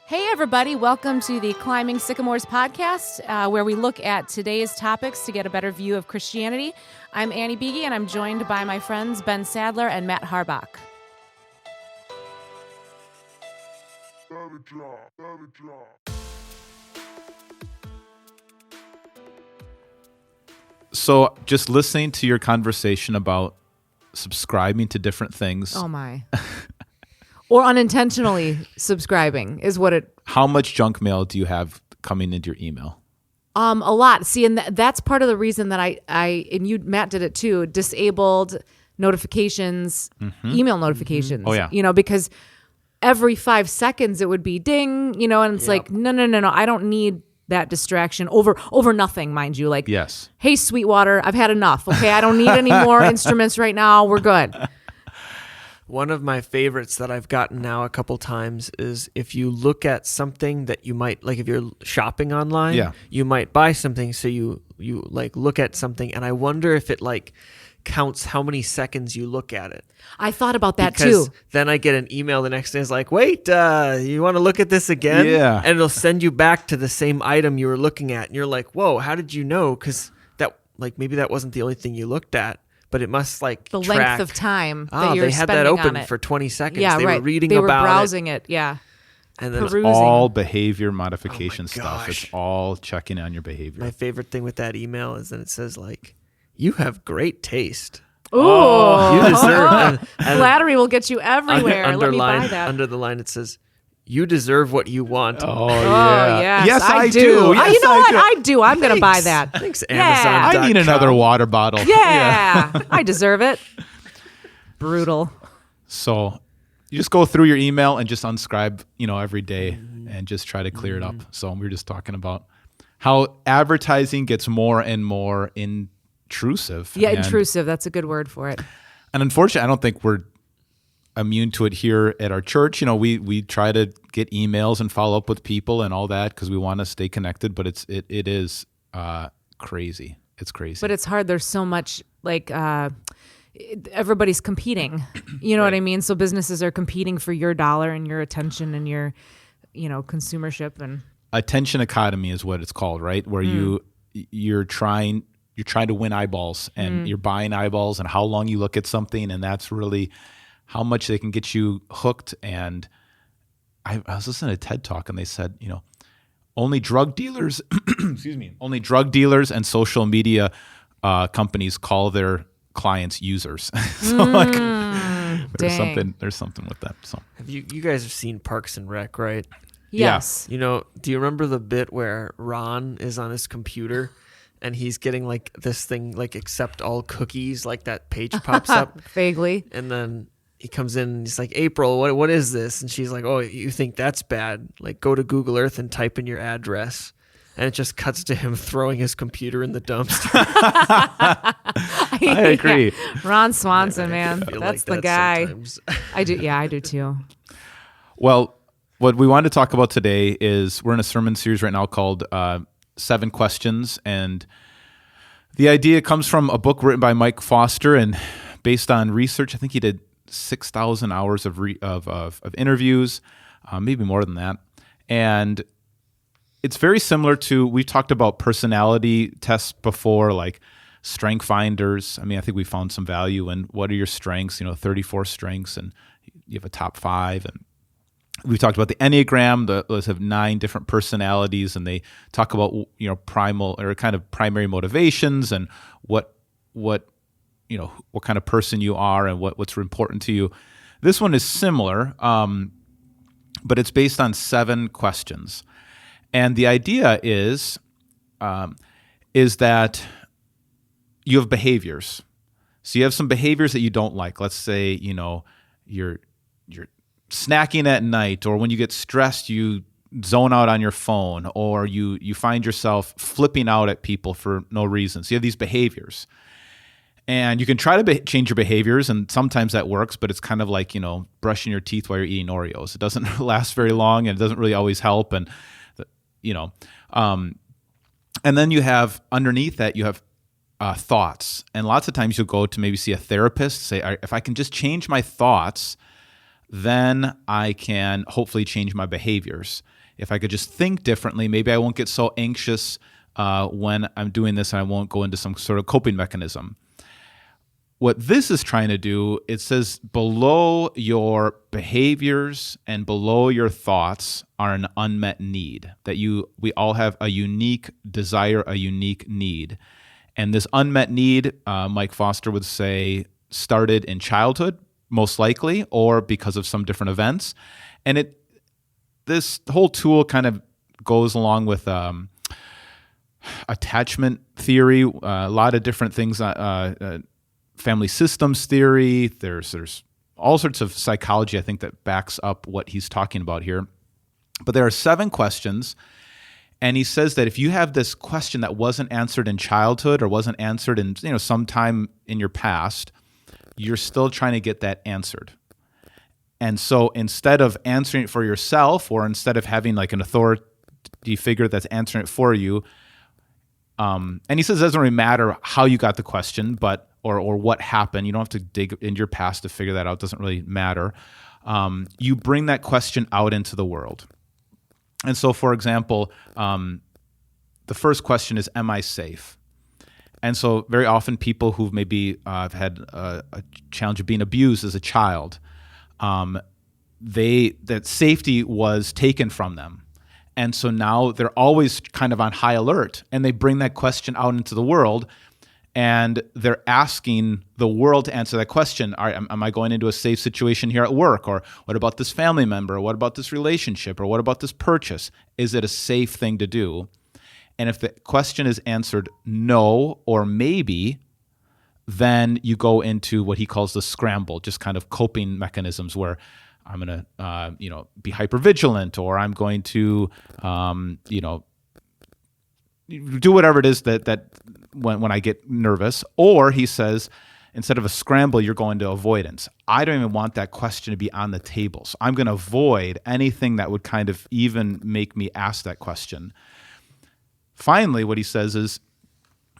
Hey, everybody. Welcome to the Climbing Sycamores podcast, where we look at today's topics to get a better view of Christianity. I'm Annie Beege, and I'm joined by my friends Ben Sadler and Matt Harbach. So just listening to your conversation about subscribing to different things. Oh, my. Or unintentionally subscribing is what it... How much junk mail do you have coming into your email? A lot. See, and that's part of the reason that I and you, Matt, did it too, disabled notifications, email notifications. Oh, yeah. Because every 5 seconds it would be ding, and it's like, no, I don't need that distraction over nothing, mind you. Like, yes. Hey, Sweetwater, I've had enough. Okay, I don't need any more instruments right now. We're good. One of my favorites that I've gotten now a couple times is if you look at something that you might, like if you're shopping online, you might buy something. So you like look at something, and I wonder if it like counts how many seconds you look at it. I thought about that because too. Then I get an email the next day. It's like, wait, you want to look at this again? Yeah. And it'll send you back to the same item you were looking at. And you're like, whoa, how did you know? Because that, like, maybe that wasn't the only thing you looked at. But it must like the track. length of time that you're they had spending that open on it. for 20 seconds. Yeah, they right. were reading they about were browsing it. Yeah. And then perusing. All behavior modification stuff. gosh. It's all checking on your behavior. My favorite thing with that email is that it says like, you have great taste. Ooh. You deserve and Flattery will get you everywhere. Let me buy that. Under the line, it says, you deserve what you want. Oh, yeah. Yes, I do. Yes, you know what? I do. I'm going to buy Thanks. that. Thanks, Yeah. Amazon.com. I need another water bottle. Yeah. I deserve it. Brutal. So you just go through your email and just unscribe, every day and just try to clear it up. So we were just talking about how advertising gets more and more intrusive. Yeah, intrusive. That's a good word for it. And unfortunately, I don't think we're immune to it here at our church. We try to get emails and follow up with people and all that because we want to stay connected, but it is crazy. It's crazy. But it's hard. There's so much like everybody's competing. You know what I mean? So businesses are competing for your dollar and your attention and your, consumership and attention economy is what it's called, right? Where you're trying to win eyeballs and you're buying eyeballs and how long you look at something, and that's really how much they can get you hooked. And I was listening to a TED Talk and they said, only drug dealers, only drug dealers and social media companies call their clients users. So there's something with that. So Have you guys have seen Parks and Rec, right? yes. Do you remember the bit where Ron is on his computer and he's getting like this thing, like accept all cookies, like that page pops up Vaguely. and then he comes in and he's like, April, what is this? And she's like, oh, you think that's bad? Like go to Google Earth and type in your address. And it just cuts to him throwing his computer in the dumpster. I agree. Yeah. Ron Swanson, man. feel That's like the that guy. sometimes. I do. Yeah, I do too. Well, what we wanted to talk about today is we're in a sermon series right now called 7 Questions. And the idea comes from a book written by Mike Foster and based on research. I think he did 6,000 hours of interviews, maybe more than that. And it's very similar to, we've talked about personality tests before, like strength finders. I think we found some value in what are your strengths, 34 strengths, and you have a top 5. And we've talked about the Enneagram. Those have 9 different personalities, and they talk about, primal or kind of primary motivations and what kind of person you are and what's important to you. This one is similar, but it's based on 7 questions. And the idea is that you have behaviors. So you have some behaviors that you don't like. Let's say, you're snacking at night, or when you get stressed, you zone out on your phone, or you find yourself flipping out at people for no reason. So you have these behaviors. And you can try to change your behaviors, and sometimes that works, but it's kind of like, brushing your teeth while you're eating Oreos. It doesn't last very long, and it doesn't really always help. And and then you have underneath that, you have thoughts. And lots of times you'll go to maybe see a therapist, say, if I can just change my thoughts, then I can hopefully change my behaviors. If I could just think differently, maybe I won't get so anxious when I'm doing this, and I won't go into some sort of coping mechanism. What this is trying to do, it says below your behaviors and below your thoughts are an unmet need, that we all have a unique desire, a unique need. And this unmet need, Mike Foster would say, started in childhood, most likely, or because of some different events. And this whole tool kind of goes along with attachment theory, a lot of different things, family systems theory. There's all sorts of psychology, I think, that backs up what he's talking about here. But there are 7 questions, and he says that if you have this question that wasn't answered in childhood or wasn't answered in sometime in your past, you're still trying to get that answered. And so instead of answering it for yourself, or instead of having like an authority figure that's answering it for you, and he says it doesn't really matter how you got the question, but or what happened. You don't have to dig into your past to figure that out. It doesn't really matter. You bring that question out into the world. And so, for example, the first question is, am I safe? And so very often people who've maybe had a challenge of being abused as a child, that safety was taken from them. And so now they're always kind of on high alert, and they bring that question out into the world, and they're asking the world to answer that question. All right, am I going into a safe situation here at work? Or what about this family member? Or what about this relationship? Or what about this purchase? Is it a safe thing to do? And if the question is answered no or maybe, then you go into what he calls the scramble, just kind of coping mechanisms where I'm going to, be hypervigilant, or I'm going to, do whatever it is that when I get nervous. Or he says, instead of a scramble, you're going to avoidance. I don't even want that question to be on the table. So I'm going to avoid anything that would kind of even make me ask that question. Finally, what he says is,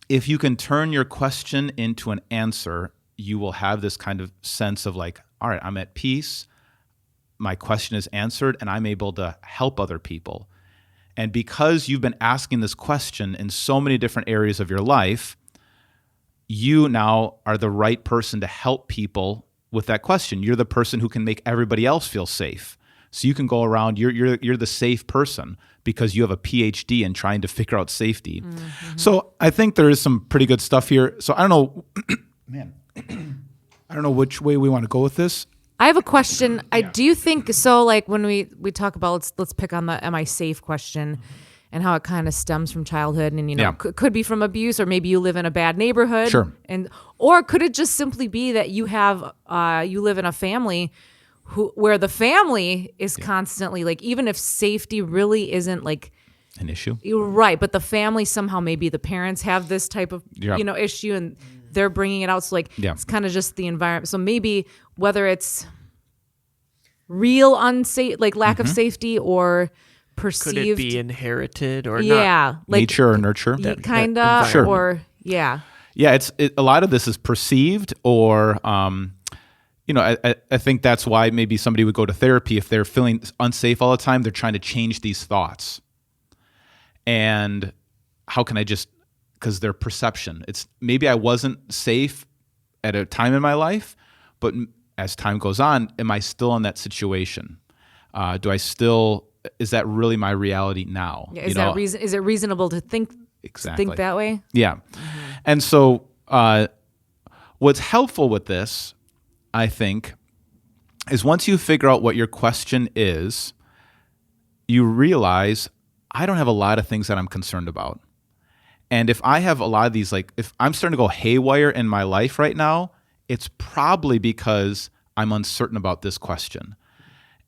if you can turn your question into an answer, you will have this kind of sense of like, all right, I'm at peace, my question is answered, and I'm able to help other people. And because you've been asking this question in so many different areas of your life, you now are the right person to help people with that question. You're the person who can make everybody else feel safe. So you can go around, you're the safe person because you have a PhD in trying to figure out safety. Mm-hmm. So I think there is some pretty good stuff here. So I don't know, I don't know which way we want to go with this. I have a question. I do think so. Like when we talk about let's pick on the "Am I safe?" question, and how it kind of stems from childhood, and could be from abuse, or maybe you live in a bad neighborhood, sure, or could it just simply be that you live in a family where the family is constantly like, even if safety really isn't like an issue, right? But the family somehow, maybe the parents have this type of issue, and they're bringing it out. So it's kind of just the environment. So maybe whether it's real unsafe, like lack of safety, or perceived. Could it be inherited or not? Like nature or nurture? Kind of. Sure. Or, Yeah, a lot of this is perceived, or, I think that's why maybe somebody would go to therapy if they're feeling unsafe all the time. They're trying to change these thoughts. And how can I because their perception. It's maybe I wasn't safe at a time in my life, but as time goes on, am I still in that situation? Is that really my reality now? Yeah, is it reasonable to think that way? Yeah. Mm-hmm. And so what's helpful with this, I think, is once you figure out what your question is, you realize I don't have a lot of things that I'm concerned about. And if I have a lot of these, like if I'm starting to go haywire in my life right now, it's probably because I'm uncertain about this question.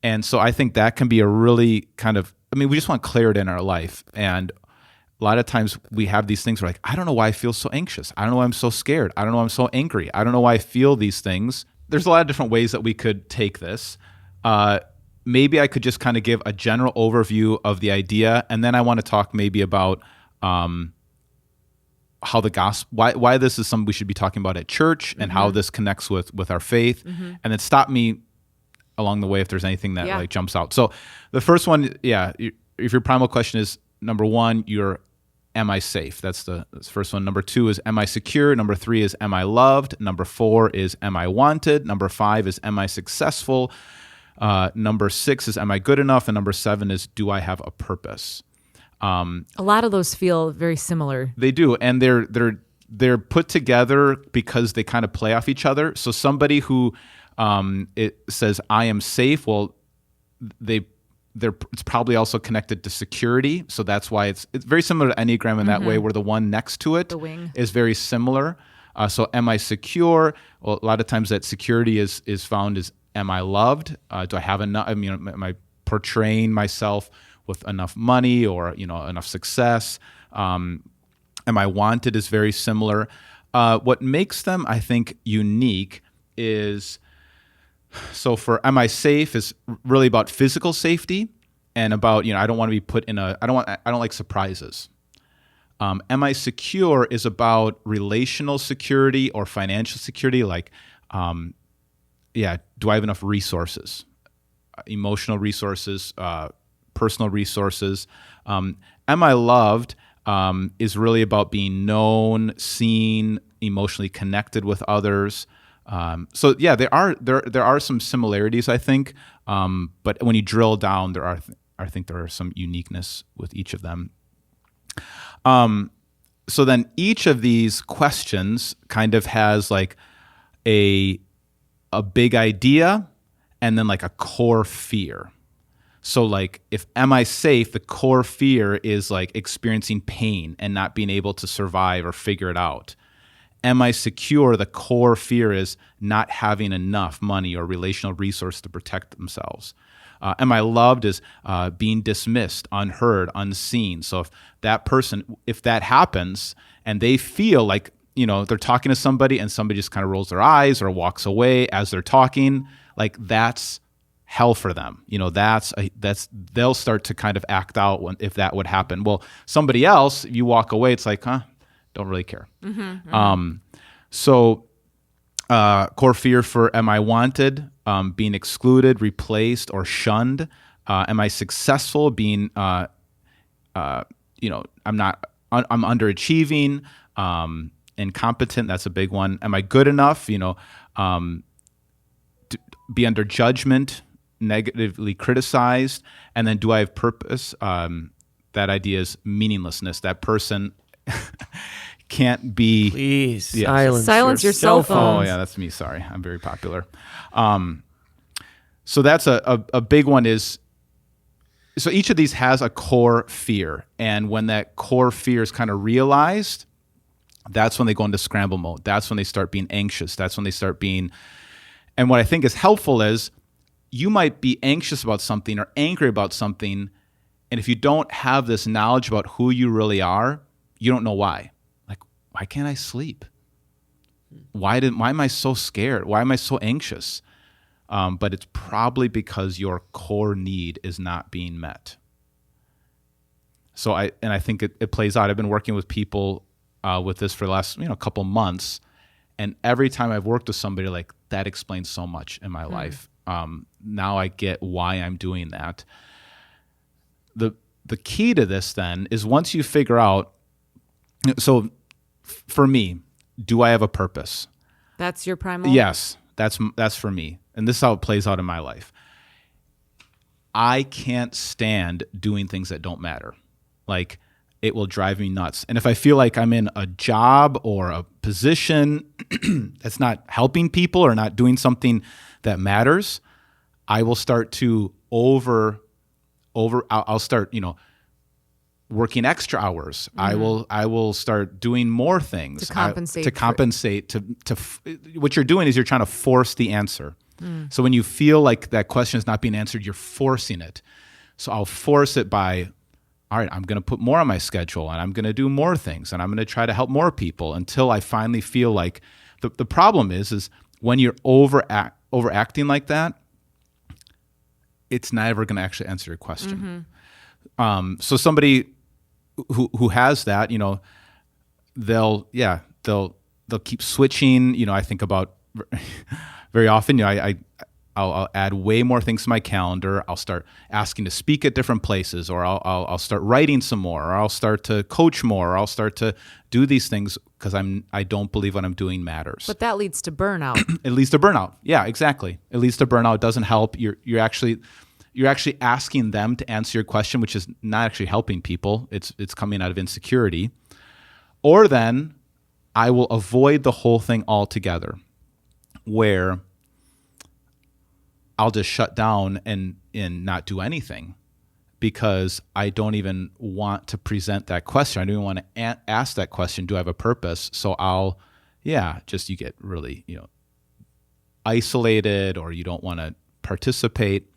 And so I think that can be a really we just want clarity in our life. And a lot of times we have these things where like, I don't know why I feel so anxious. I don't know why I'm so scared. I don't know why I'm so angry. I don't know why I feel these things. There's a lot of different ways that we could take this. Maybe I could just kind of give a general overview of the idea. And then I want to talk maybe about how the gospel, why this is something we should be talking about at church, and how this connects with our faith. Mm-hmm. And then stop me along the way if there's anything that like jumps out. So the first one, if your primal question is number one, am I safe? That's the first one. Number two is, am I secure? Number three is, am I loved? Number four is, am I wanted? Number five is, am I successful? Number six is, am I good enough? And number seven is, do I have a purpose? A lot of those feel very similar. They do, and they're put together because they kind of play off each other. So somebody who it says, I am safe, well, it's probably also connected to security. So that's why it's very similar to Enneagram in that way, where the one next to it is very similar. So am I secure? Well, a lot of times that security is found as, am I loved? Do I have enough? I mean, am I portraying myself with enough money or, enough success? Am I wanted is very similar. What makes them, I think, unique is, so for am I safe is really about physical safety and about, I don't want to be put in I don't like surprises. Am I secure is about relational security or financial security, like, do I have enough resources, emotional resources, personal resources? Am I loved is really about being known, seen, emotionally connected with others. So there are some similarities, I think, but when you drill down, I think there are some uniqueness with each of them. So then each of these questions kind of has like a big idea and then like a core fear. So like, if am I safe, the core fear is like experiencing pain and not being able to survive or figure it out. Am I secure? The core fear is not having enough money or relational resource to protect themselves. Am I loved is being dismissed, unheard, unseen. So if that happens and they feel like, they're talking to somebody and somebody just kind of rolls their eyes or walks away as they're talking, like that's hell for them. They'll start to kind of act out if that would happen. Well, somebody else, if you walk away, it's like, don't really care. So core fear for am I wanted, being excluded, replaced, or shunned. Am I successful, being, I'm underachieving, incompetent. That's a big one. Am I good enough? To be under judgment, negatively criticized. And then do I have purpose? That idea is meaninglessness. That person can't be. Please silence your cell phone. Oh yeah, that's me. Sorry, I'm very popular. So that's a big one. So each of these has a core fear, and when that core fear is kind of realized, that's when they go into scramble mode. That's when they start being anxious. That's when they start being. And what I think is helpful is you might be anxious about something or angry about something, and if you don't have this knowledge about who you really are, you don't know why. Like, why can't I sleep? Why am I so scared? Why am I so anxious? But it's probably because your core need is not being met. So I think it plays out. I've been working with people with this for the last couple months, and every time I've worked with somebody, like, that explains so much in my life. Now I get why I'm doing that. The key to this then is once you figure out. So for me, do I have a purpose? That's your primal? Yes, that's for me. And this is how it plays out in my life. I can't stand doing things that don't matter. Like, it will drive me nuts. And if I feel like I'm in a job or a position that's not helping people or not doing something that matters, I will start to I'll start, working extra hours. Mm-hmm. I will start doing more things to compensate. What you're doing is you're trying to force the answer. So when you feel like that question is not being answered, you're forcing it. So I'll force it by, all right, I'm going to put more on my schedule and I'm going to do more things and I'm going to try to help more people until I finally feel like the problem is when you're overacting like that, it's never going to actually answer your question. Mm-hmm. So somebody who has that, they'll keep switching. I think about very often, I'll add way more things to my calendar. I'll start asking to speak at different places, or I'll start writing some more, or I'll start to coach more, or I'll start to do these things because I don't believe what I'm doing matters. But that leads to burnout. It leads to burnout. Yeah, exactly. It leads to burnout. It doesn't help. You're actually asking them to answer your question, which is not actually helping people. It's coming out of insecurity. Or then I will avoid the whole thing altogether, where I'll just shut down and not do anything because I don't even want to present that question. I don't even want to ask that question, do I have a purpose? So you get really, isolated, or you don't want to participate.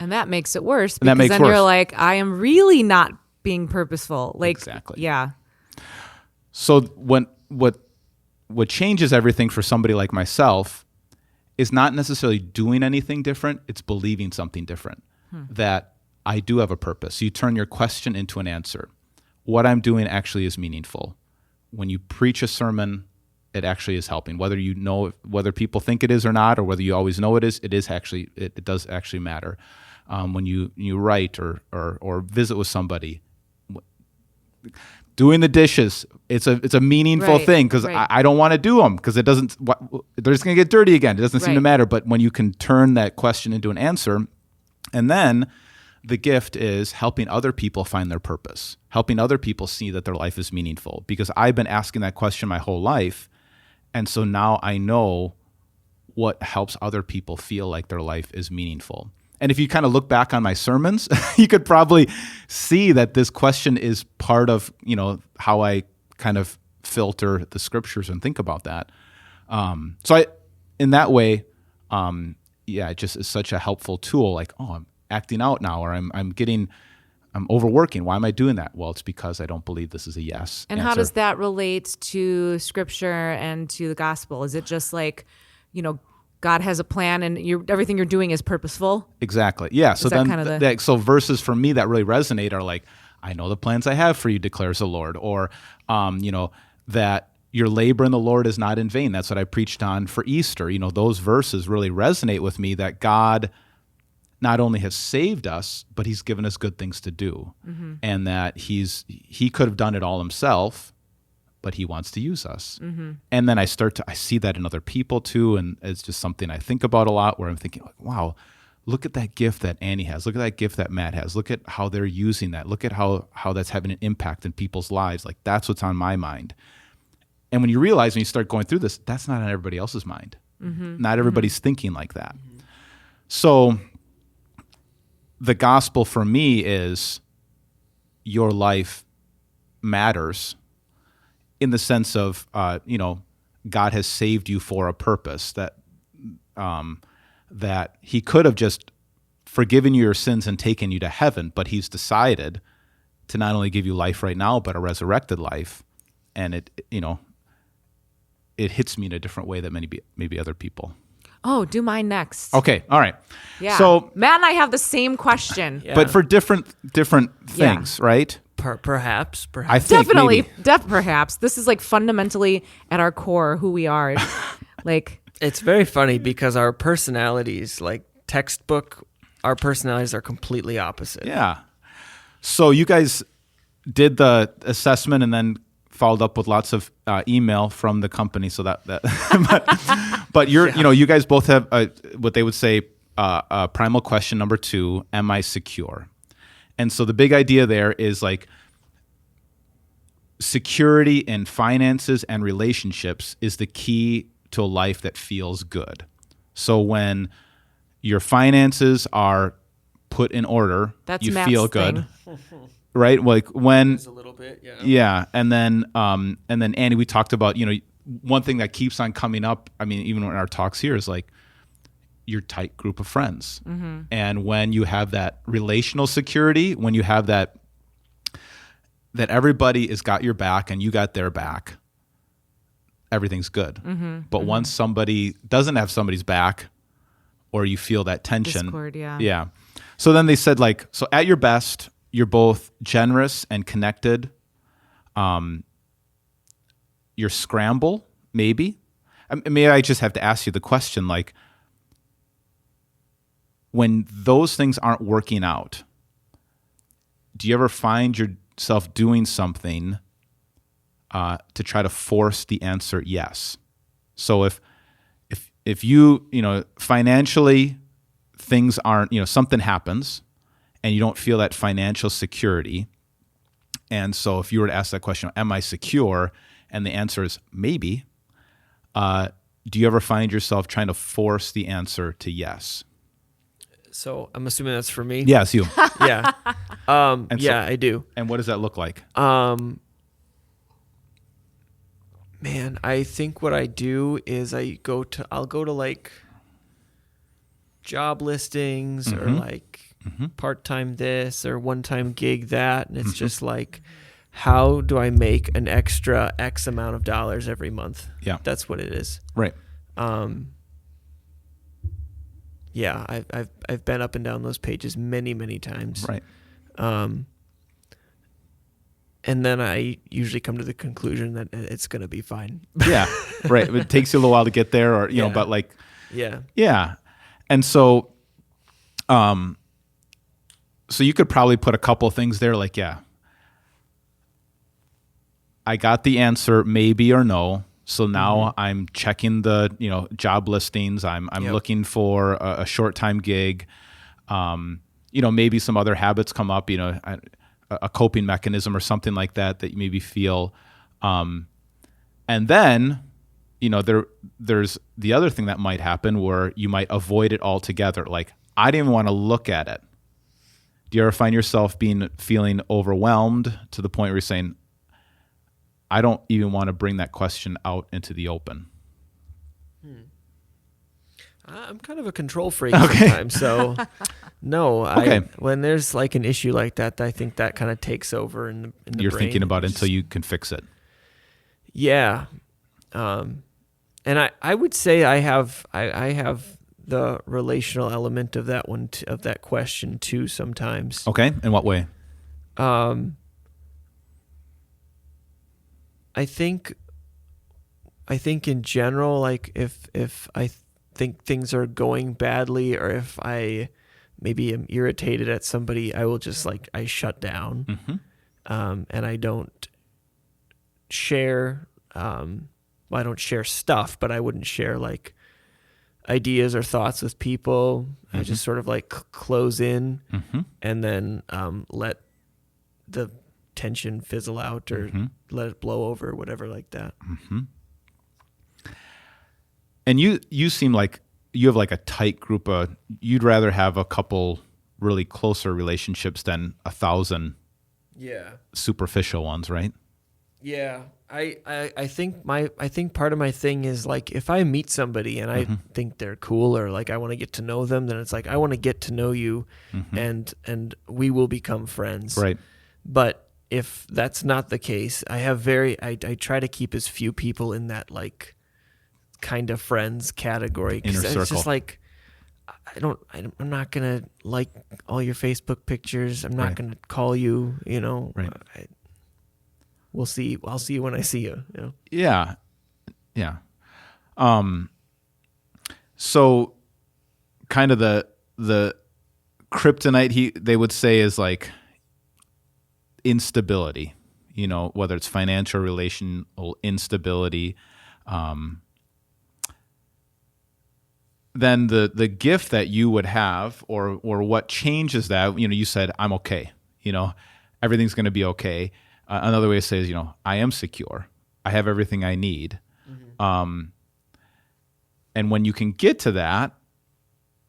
And that makes it worse because then you're like, I am really not being purposeful. Like, exactly. Yeah. So what changes everything for somebody like myself is not necessarily doing anything different, it's believing something different, that I do have a purpose. You turn your question into an answer. What I'm doing actually is meaningful. When you preach a sermon, it actually is helping. Whether people think it is or not, or whether you always know it does actually matter. When you write or visit with somebody, doing the dishes, it's a meaningful thing because I don't want to do them because they're just going to get dirty again. It doesn't seem to matter. But when you can turn that question into an answer, and then the gift is helping other people find their purpose, helping other people see that their life is meaningful. Because I've been asking that question my whole life, and so now I know what helps other people feel like their life is meaningful. And if you kind of look back on my sermons, you could probably see that this question is part of, how I kind of filter the scriptures and think about that. In that way, it just is such a helpful tool. Like, I'm acting out now, or I'm overworking. Why am I doing that? Well, it's because I don't believe this is a yes And answer. How does that relate to scripture and to the gospel? Is it just like, God has a plan and everything you're doing is purposeful? Exactly. Yeah. So then so verses for me that really resonate are like, I know the plans I have for you, declares the Lord. Or, that your labor in the Lord is not in vain. That's what I preached on for Easter. Those verses really resonate with me, that God not only has saved us, but he's given us good things to do. Mm-hmm. And that he could have done it all himself, but he wants to use us. Mm-hmm. And then I see that in other people too. And it's just something I think about a lot, where I'm thinking like, wow, look at that gift that Annie has. Look at that gift that Matt has. Look at how they're using that. Look at how that's having an impact in people's lives. Like, that's what's on my mind. And when you realize, when you start going through this, that's not on everybody else's mind. Mm-hmm. Not everybody's thinking like that. Mm-hmm. So the gospel for me is your life matters, in the sense of, God has saved you for a purpose, that he could have just forgiven you your sins and taken you to heaven, but he's decided to not only give you life right now, but a resurrected life. And it hits me in a different way than maybe other people. Oh, do mine next. Okay. All right. Yeah. So Matt and I have the same question. Yeah. But for different things, right? Perhaps. I think definitely, perhaps. This is like fundamentally at our core who we are. Like, it's very funny because our personalities, like textbook, our personalities are completely opposite. Yeah. So you guys did the assessment and then followed up with lots of email from the company. So that but you're, you guys both have what they would say primal question number 2: am I secure? And so the big idea there is like, security in finances and relationships is the key to a life that feels good. So when your finances are put in order, you feel good. Right? Like when a little bit, yeah. And then Andy, we talked about, one thing that keeps on coming up, I mean, even in our talks here, is like your tight group of friends. Mm-hmm. And when you have that relational security, when you have that everybody has got your back and you got their back, everything's good. Mm-hmm. But once somebody doesn't have somebody's back, or you feel that tension. Discord, yeah. Yeah. So then they said, like, so at your best, you're both generous and connected. You're scramble, maybe. Maybe I just have to ask you the question, like, when those things aren't working out, do you ever find yourself doing something to try to force the answer yes? So if you financially things aren't, something happens and you don't feel that financial security, and so if you were to ask that question, am I secure? And the answer is maybe. Do you ever find yourself trying to force the answer to yes? So I'm assuming that's for me. Yes, you. Yeah. I do. And what does that look like? Man, I think what I do is I'll go to like job listings or like part-time this or one-time gig that, and it's just like, how do I make an extra X amount of dollars every month? Yeah. That's what it is. Right. Yeah, I've been up and down those pages many, many times. Right. And then I usually come to the conclusion that it's going to be fine. Yeah, right. It takes you a little while to get there, or you know, but like, yeah. And so, so you could probably put a couple things there, like, I got the answer, maybe or no. So now I'm checking the job listings. I'm looking for a short time gig. Maybe some other habits come up. A coping mechanism or something like that you maybe feel. And then, there's the other thing that might happen where you might avoid it altogether. Like, I didn't even want to look at it. Do you ever find yourself feeling overwhelmed to the point where you're saying, I don't even want to bring that question out into the open? I'm kind of a control freak sometimes, so no. Okay. When there's like an issue like that, I think that kind of takes over in the You're brain. thinking about it until you can fix it. Yeah, and I would say I have the relational element of that one of that question too sometimes. Okay, in what way? I think in general, like if I think things are going badly, or if I maybe am irritated at somebody, I will just I shut down, and I don't share. I don't share stuff, but I wouldn't share like ideas or thoughts with people. I just sort of like close in, and then let the tension fizzle out or let it blow over, or whatever like that. And you seem like you have like a tight group you'd rather have a couple really closer relationships than 1,000 superficial ones, right? Yeah. I think part of my thing is like, if I meet somebody and I think they're cool, or like I want to get to know them, then it's like, I want to get to know you, and we will become friends. Right. But if that's not the case, I try to keep as few people in that like kind of friends category. Inner circle. It's just like, I'm not going to like all your Facebook pictures. I'm not going to call you, Right. We'll see. I'll see you when I see you. Yeah. Yeah. So kind of the kryptonite they would say is like instability, whether it's financial, relational instability. Then the gift that you would have, or what changes that, you said, I'm okay, everything's going to be okay. Another way to say is, I am secure. I have everything I need. And when you can get to that,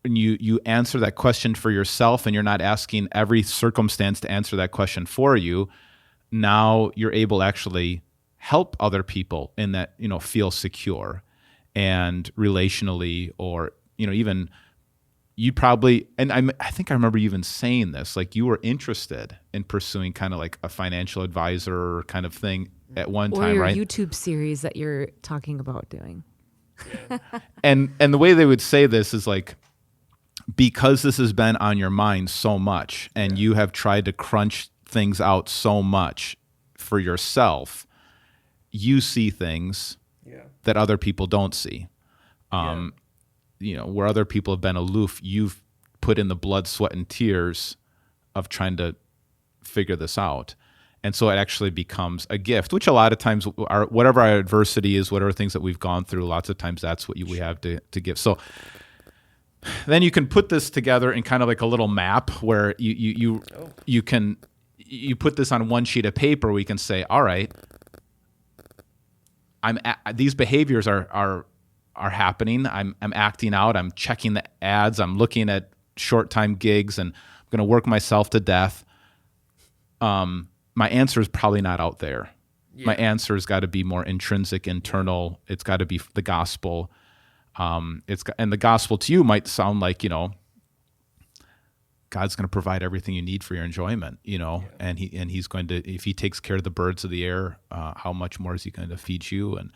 and you answer that question for yourself, and you're not asking every circumstance to answer that question for you, now you're able to actually help other people in that, feel secure, and relationally, or, even you probably, and I think I remember you even saying this, like you were interested in pursuing kind of like a financial advisor kind of thing at one time, or right? your YouTube series that you're talking about doing. And the way they would say this is like, because this has been on your mind so much, and you have tried to crunch things out so much for yourself, you see things that other people don't see. Where other people have been aloof, you've put in the blood, sweat, and tears of trying to figure this out. And so it actually becomes a gift, which a lot of times, whatever our adversity is, whatever things that we've gone through, lots of times that's what we have to give. So then you can put this together in kind of like a little map where you put this on one sheet of paper. We can say, all right, these behaviors are happening. I'm acting out. I'm checking the ads. I'm looking at short time gigs, and I'm going to work myself to death. My answer is probably not out there. Yeah. My answer has got to be more intrinsic, internal. It's got to be the gospel. And the gospel to you might sound like, God's going to provide everything you need for your enjoyment, and he's going to, if he takes care of the birds of the air, how much more is he going to feed you? And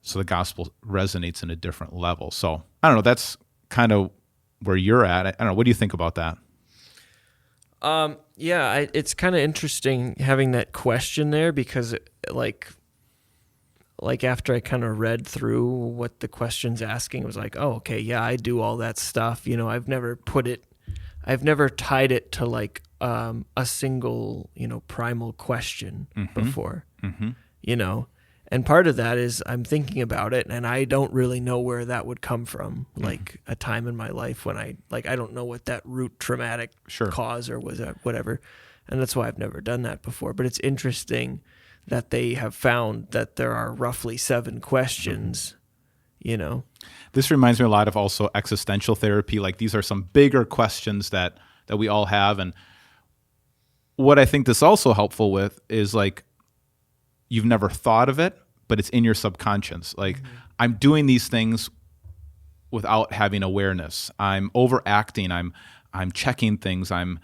so the gospel resonates in a different level. So I don't know. That's kind of where you're at. I don't know. What do you think about that? It's kind of interesting having that question there because like after I kind of read through what the question's asking, it was like, oh, okay, yeah, I do all that stuff. I've never tied it to like a single, primal question before, and part of that is I'm thinking about it and I don't really know where that would come from, like a time in my life when I don't know what that root traumatic cause or was whatever. And that's why I've never done that before. But it's interesting that they have found that there are roughly 7 questions, This reminds me a lot of also existential therapy. Like these are some bigger questions that we all have. And what I think this also helpful with is like, you've never thought of it, but it's in your subconscious. Like I'm doing these things without having awareness. I'm overacting. I'm checking things. I'm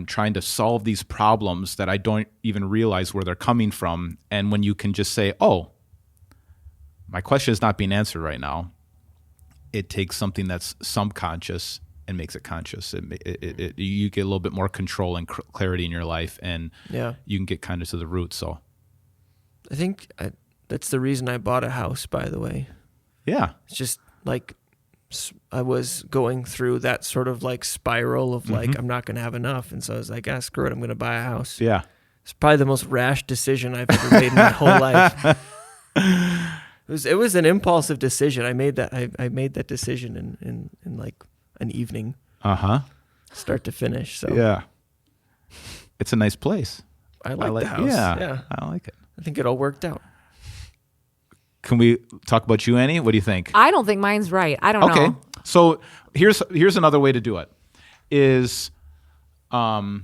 trying to solve these problems that I don't even realize where they're coming from. And when you can just say, oh, my question is not being answered right now, it takes something that's subconscious and makes it conscious. You get a little bit more control and clarity in your life, and you can get kind of to the root. So I think that's the reason I bought a house, by the way. Yeah. It's just like I was going through that sort of like spiral of like, I'm not going to have enough. And so I was like, screw it, I'm going to buy a house. Yeah. It's probably the most rash decision I've ever made in my whole life. It was an impulsive decision. I made that decision in like an evening. Start to finish. So yeah. It's a nice place. I like the house. Yeah. I like it. I think it all worked out. Can we talk about you, Annie? What do you think? I don't think mine's right. I don't know. Okay. So here's another way to do it. Is so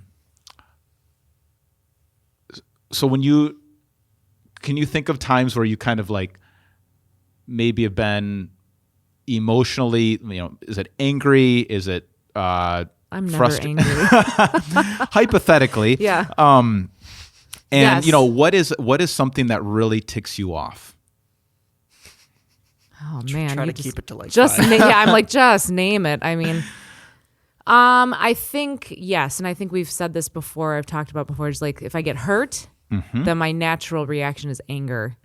can you think of times where you kind of like maybe have been emotionally, is it angry? Is it I'm never angry. Hypothetically. Yeah. And yes. What is something that really ticks you off? Oh man, try to keep it to like just 5. I'm like, just name it. I mean, I think yes, and I think we've said this before. I've talked about before. Just like if I get hurt, then my natural reaction is anger.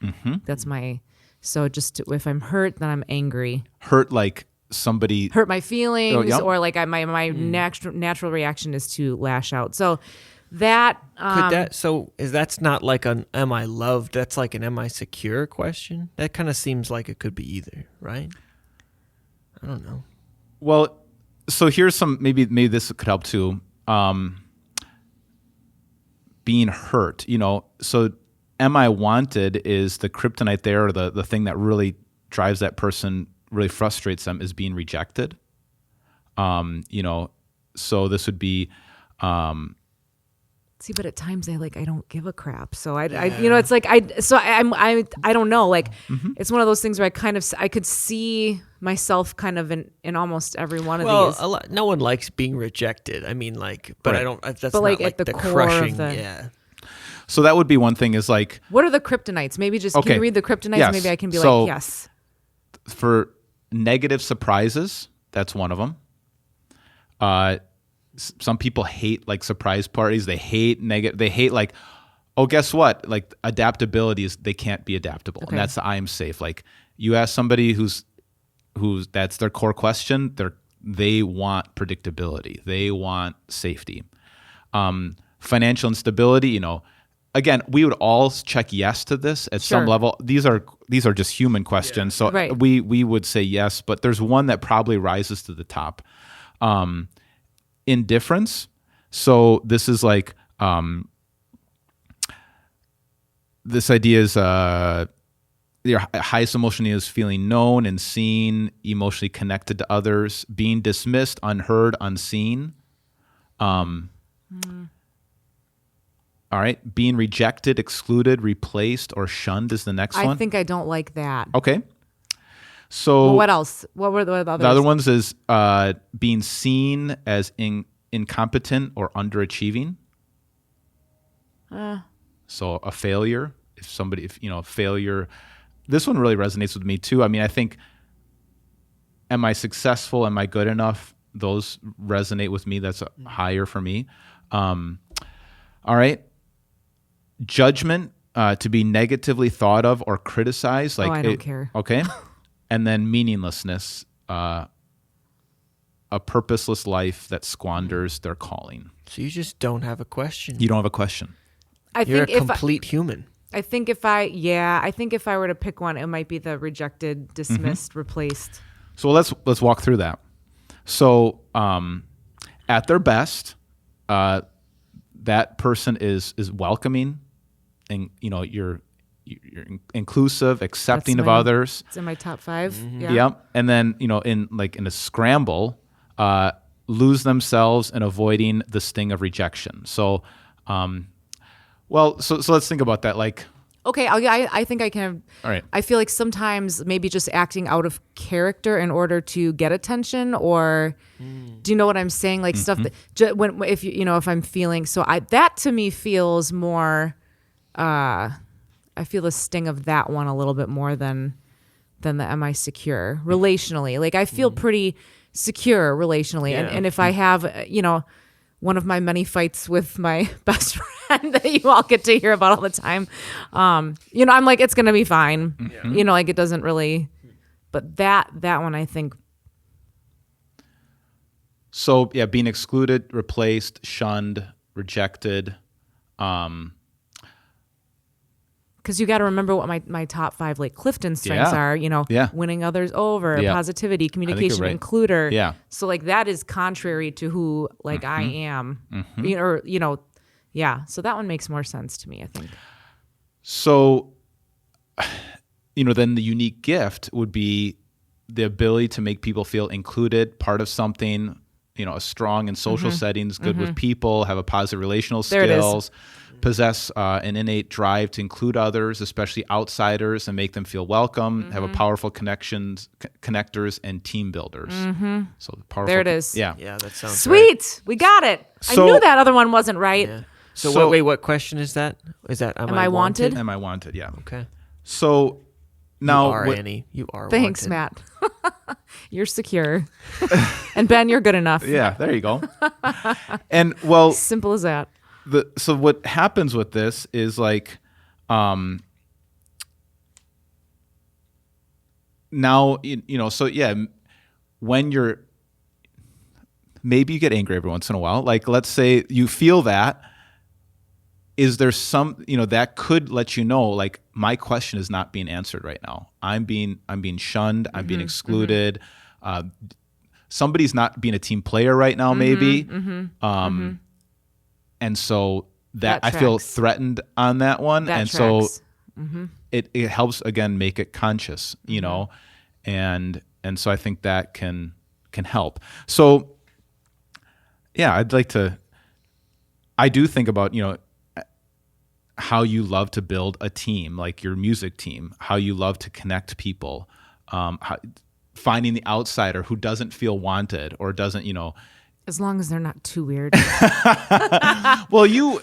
That's if I'm hurt, then I'm angry. Hurt like somebody hurt my feelings, or like my natural reaction is to lash out. So. That's not like an am I loved? That's like an am I secure question. That kind of seems like it could be either, right? I don't know. Well, so here's some maybe this could help too. Being hurt, so am I wanted is the kryptonite there, or the thing that really drives that person, really frustrates them, is being rejected. So this would be See, but at times I don't give a crap. So I it's like I don't know. Like it's one of those things where I could see myself kind of in almost every one of these. Well, no one likes being rejected. I mean, like, but right. I don't. That's but not like at the core crushing. Of So that would be one thing. Is like, what are the kryptonites? Maybe just can you read the kryptonites? Yes. Maybe I can be like, yes. For negative surprises, that's one of them. Some people hate like surprise parties. They hate They hate like, oh, guess what? Like adaptability is they can't be adaptable, and that's the I am safe. Like you ask somebody who's that's their core question. They want predictability. They want safety. Financial instability, again, we would all check yes to this at some level. These are just human questions. So we would say yes, but there's one that probably rises to the top. Indifference. So this is like, this idea is your highest emotion is feeling known and seen, emotionally connected to others, being dismissed, unheard, unseen. All right. Being rejected, excluded, replaced, or shunned is the next one. I think I don't like that. Okay. So what else? What were the others? The other ones is being seen as incompetent or underachieving. So a failure. If failure. This one really resonates with me too. I mean, I think, am I successful? Am I good enough? Those resonate with me. That's higher for me. All right. Judgment, to be negatively thought of or criticized. Like, I don't care. Okay. And then meaninglessness, a purposeless life that squanders their calling. So you just don't have a question. You don't have a question. You're a complete human. I think if I were to pick one, it might be the rejected, dismissed, replaced. So let's walk through that. So at their best, that person is welcoming, and you're inclusive, accepting of others. It's in my top 5. Mm-hmm. Yeah. And then in a scramble, lose themselves in avoiding the sting of rejection. So, so let's think about that. Like, okay, I think I can. All right. I feel like sometimes maybe just acting out of character in order to get attention, or do you know what I'm saying? Like stuff that if I'm feeling that to me feels more. I feel the sting of that one a little bit more than the am I secure relationally. Like I feel pretty secure relationally, and if I have one of my many fights with my best friend that you all get to hear about all the time. I'm like, it's going to be fine. Mm-hmm. Like it doesn't really, but that one, I think. So yeah, being excluded, replaced, shunned, rejected. Because you got to remember what my top 5 like Clifton strengths are, winning others over, positivity, communication, includer. Yeah. So like that is contrary to who like I am, So that one makes more sense to me, I think. So, then the unique gift would be the ability to make people feel included, part of something, a strong in social settings, good with people, have a positive relational skills. Possess an innate drive to include others, especially outsiders, and make them feel welcome. Have a powerful connectors and team builders. So powerful. There it is. Yeah, that sounds sweet. Right. We got it. So, I knew that other one wasn't right. Yeah. So wait, what question is that? Is that am I wanted? Am I wanted? Yeah. Okay. So now, Annie, you are. Thanks, wanted. Matt. You're secure, and Ben, you're good enough. Yeah, there you go. And simple as that. So what happens with this is like, now, so yeah, when maybe you get angry every once in a while, like let's say you feel that, is there some, that could let you know, like my question is not being answered right now. I'm being shunned. I'm being excluded. Somebody's not being a team player right now, maybe. And so that I feel threatened on that one. That and tracks. So it helps, again, make it conscious, and so I think that can help. So yeah, I do think about, how you love to build a team, like your music team, how you love to connect people, finding the outsider who doesn't feel wanted or doesn't, as long as they're not too weird. Well, you'll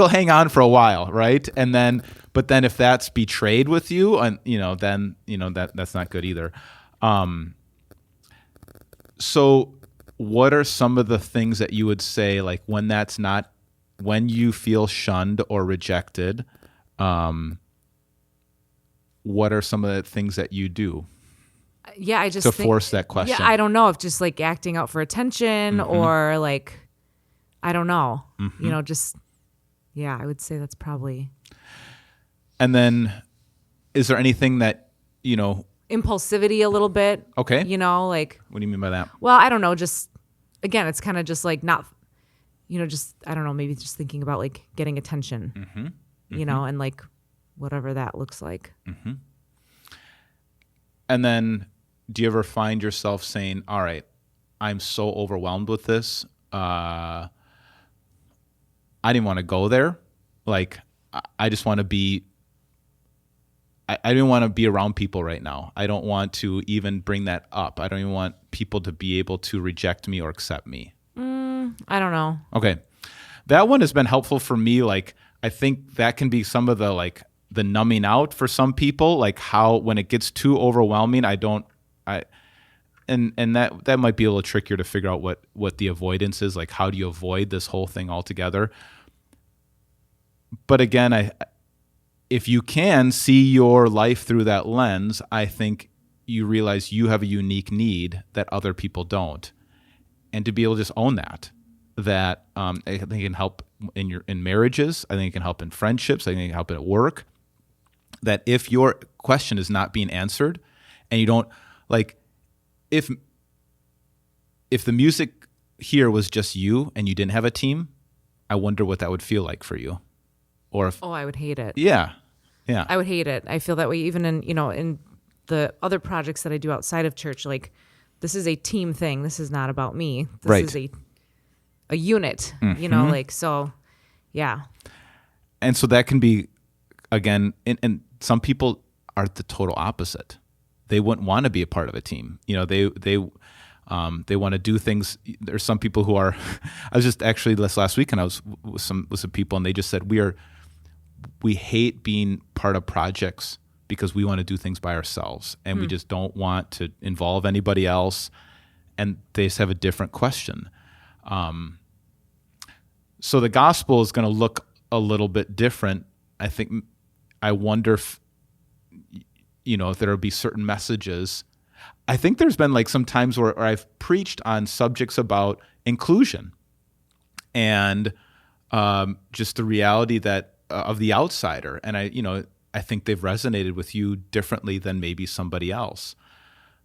hang on for a while, right? But then if that's betrayed with you, and then that's not good either. So, what are some of the things that you would say, like when you feel shunned or rejected? What are some of the things that you do? Yeah, I just to force that question. Yeah, I don't know if just like acting out for attention or like, I don't know, just, yeah, I would say that's probably. And then is there anything that, impulsivity a little bit. Okay. Like. What do you mean by that? Well, I don't know. Just, again, it's kind of just like not, just, I don't know, maybe just thinking about like getting attention, and like whatever that looks like. Mm-hmm. And then do you ever find yourself saying, all right, I'm so overwhelmed with this. I didn't want to go there. Like, I just want to be, I didn't want to be around people right now. I don't want to even bring that up. I don't even want people to be able to reject me or accept me. I don't know. Okay. That one has been helpful for me. Like, I think that can be some of the, like, the numbing out for some people, like how when it gets too overwhelming, and that might be a little trickier to figure out what the avoidance is. Like, how do you avoid this whole thing altogether? But again, if you can see your life through that lens, I think you realize you have a unique need that other people don't. And to be able to just own that I think it can help in marriages. I think it can help in friendships. I think it can help at work. That if your question is not being answered and you don't, like, if the music here was just you and you didn't have a team, I wonder what that would feel like for you. Or if, I would hate it. Yeah. I would hate it. I feel that way even in, in the other projects that I do outside of church. Like, this is a team thing. This is not about me. This is a unit, like, so, yeah. And so that can be, again, and some people are the total opposite. They wouldn't want to be a part of a team. They want to do things. There's some people who are. I was just actually this last weekend. I was with some people, and they just said we hate being part of projects because we want to do things by ourselves, and we just don't want to involve anybody else. And they just have a different question. So the gospel is going to look a little bit different. I wonder if there'll be certain messages. I think there's been like some times where I've preached on subjects about inclusion and just the reality that of the outsider. And I think they've resonated with you differently than maybe somebody else.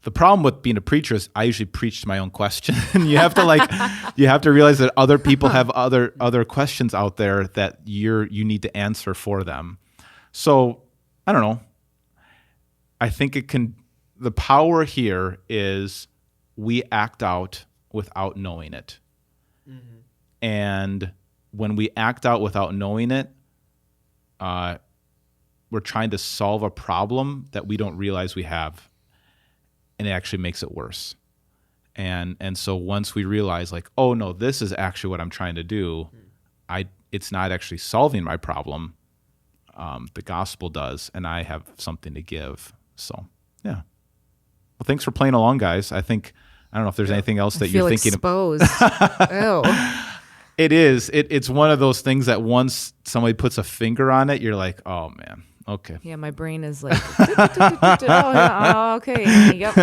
The problem with being a preacher is I usually preach to my own question. You have to realize that other people have other questions out there that you need to answer for them. So I don't know. I think the power here is we act out without knowing it. Mm-hmm. And when we act out without knowing it, we're trying to solve a problem that we don't realize we have. And it actually makes it worse. And so once we realize, like, oh no, this is actually what I'm trying to do, it's not actually solving my problem. The gospel does, and I have something to give. So, yeah. Well, thanks for playing along, guys. I don't know if there's anything else that you're thinking. Exposed. Ew. It is. It's one of those things that once somebody puts a finger on it, you're like, oh man, okay. Yeah, my brain is like, okay, yep.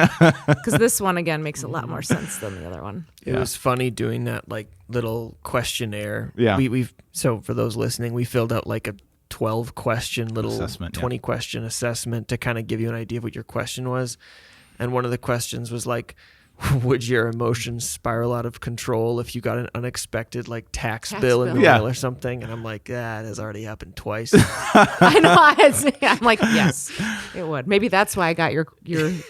Because this one again makes a lot more sense than the other one. It was funny doing that like little questionnaire. Yeah. So for those listening, we filled out like a 12 question little assessment, 20 question assessment to kind of give you an idea of what your question was. And one of the questions was like, would your emotions spiral out of control if you got an unexpected like tax bill in the mail or something? And I'm like, that has already happened twice. I know. I'm like, yes, it would. Maybe that's why I got your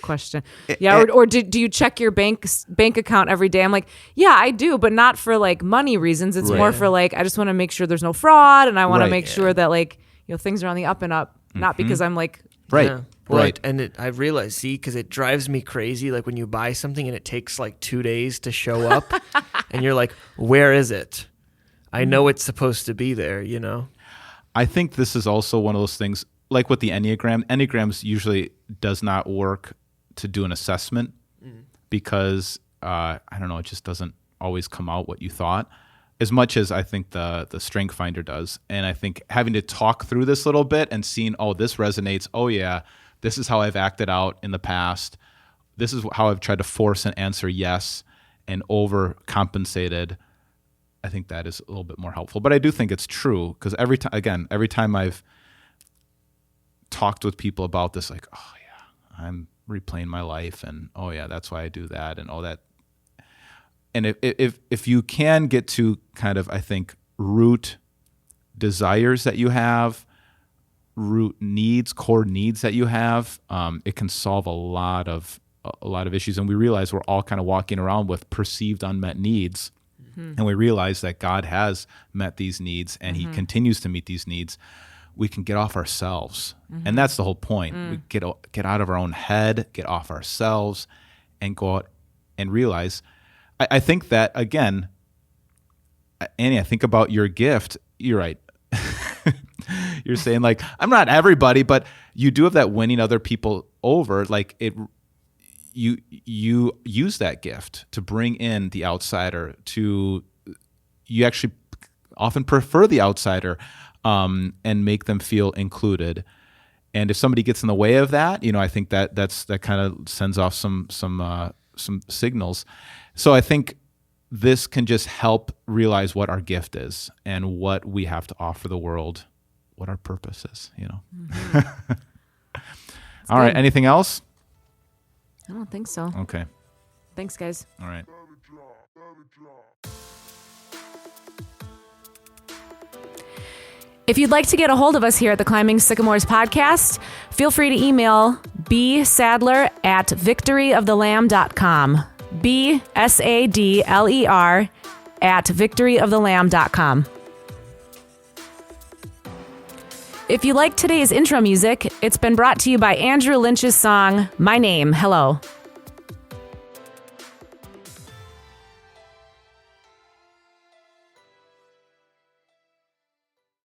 question. Yeah. Or do you check your bank account every day? I'm like, yeah, I do, but not for like money reasons. It's more for like, I just want to make sure there's no fraud, and I want to make sure that like, things are on the up and up, not because I'm like, Right. And I realized, because it drives me crazy, like when you buy something and it takes like 2 days to show up and you're like, where is it? I know it's supposed to be there, I think this is also one of those things, like with the Enneagram. Enneagrams usually does not work to do an assessment because, I don't know, it just doesn't always come out what you thought, as much as I think the Strength Finder does. And I think having to talk through this a little bit and seeing, oh, this resonates, oh yeah, this is how I've acted out in the past. this is how I've tried to force an answer yes and overcompensated. I think that is a little bit more helpful. But I do think it's true, because every time I've talked with people about this, like, oh yeah, I'm replaying my life, and oh yeah, that's why I do that, and all that. And if you can get to kind of, I think, root desires that you have, root needs, core needs that you have, it can solve a lot of issues. And we realize we're all kind of walking around with perceived unmet needs. Mm-hmm. And we realize that God has met these needs, and He continues to meet these needs. We can get off ourselves. Mm-hmm. And that's the whole point. We get out of our own head, get off ourselves, and go out and realize. I think that, again, Annie, I think about your gift. You're right. You're saying, like, I'm not everybody, but you do have that winning other people over. Like, you use that gift to bring in the outsider. You actually often prefer the outsider, and make them feel included. And if somebody gets in the way of that, I think that kind of sends off some signals. So I think this can just help realize what our gift is and what we have to offer the world, what our purpose is, Mm-hmm. All right. Anything else? I don't think so. Okay. Thanks, guys. All right. If you'd like to get a hold of us here at the Climbing Sycamores podcast, feel free to email bsadler@victoryofthelamb.com. bsadler@victoryofthelamb.com. If you like today's intro music, it's been brought to you by Andrew Lynch's song, My Name, Hello.